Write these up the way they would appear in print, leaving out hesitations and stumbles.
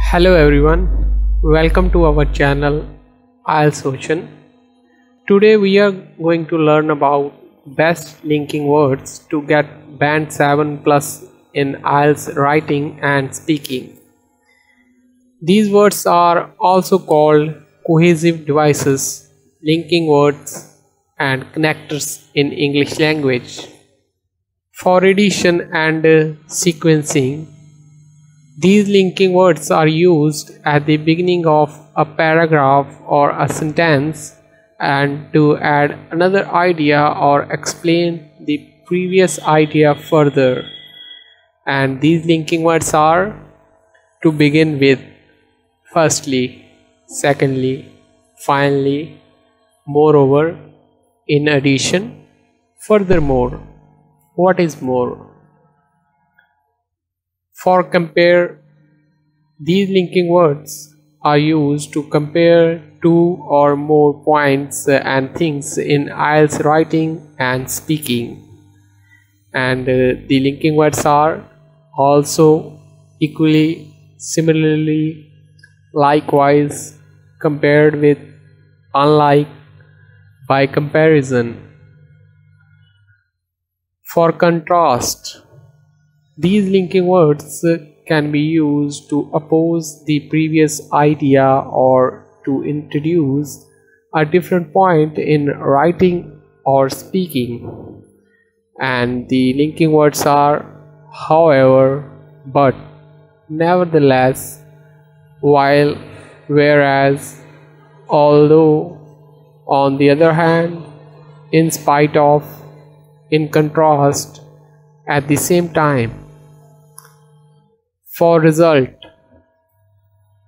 Hello everyone, welcome to our channel IELTS Ocean. Today we are going to learn about best linking words to get band 7 plus in IELTS writing and speaking. These words are also called cohesive devices, linking words and connectors in English language. For addition and sequencing, these linking words are used at the beginning of a paragraph or a sentence and to add another idea or explain the previous idea further. And these linking words are to begin with, firstly, secondly, finally, moreover, in addition, furthermore. What is more? For compare, these linking words are used to compare two or more points and things in IELTS writing and speaking. And the linking words are also equally, similarly, likewise, compared with, unlike, by comparison. For contrast, these linking words can be used to oppose the previous idea or to introduce a different point in writing or speaking. And the linking words are however, but, nevertheless, while, whereas, although, on the other hand, in spite of, in contrast, at the same time. For result,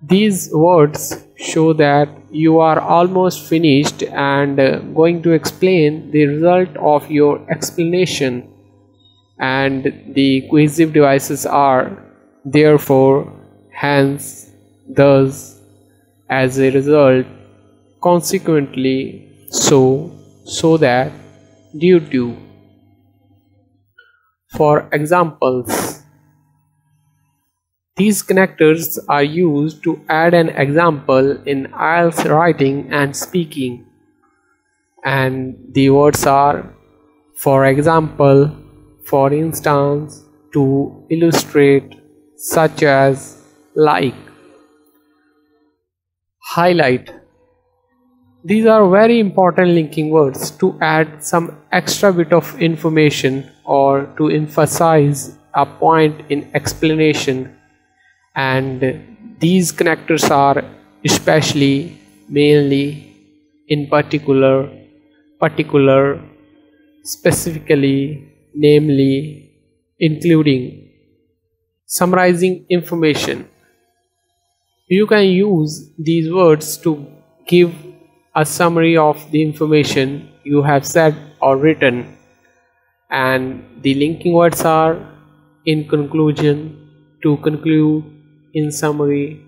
these words show that you are almost finished and going to explain the result of your explanation, and the cohesive devices are therefore, hence, thus, as a result, consequently, so that, due to. For examples, these connectors are used to add an example in IELTS writing and speaking, and the words are for example, for instance, to illustrate, such as, like. Highlight. These are very important linking words to add some extra bit of information or to emphasize a point in explanation, and these connectors are especially, mainly, in particular, specifically, namely, including. Summarizing information. You can use these words to give a summary of the information you have said or written, and the linking words are in conclusion, to conclude, in summary,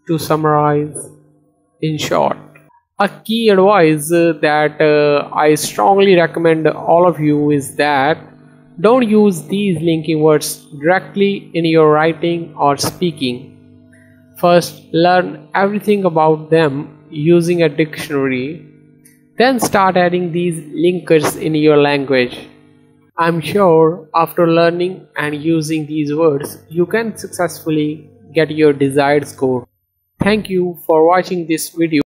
to summarize, in short. A key advice that I strongly recommend all of you is that don't use these linking words directly in your writing or speaking. First, learn everything about them using a dictionary, then start adding these linkers in your language. I'm sure after learning and using these words, you can successfully get your desired score. Thank you for watching this video.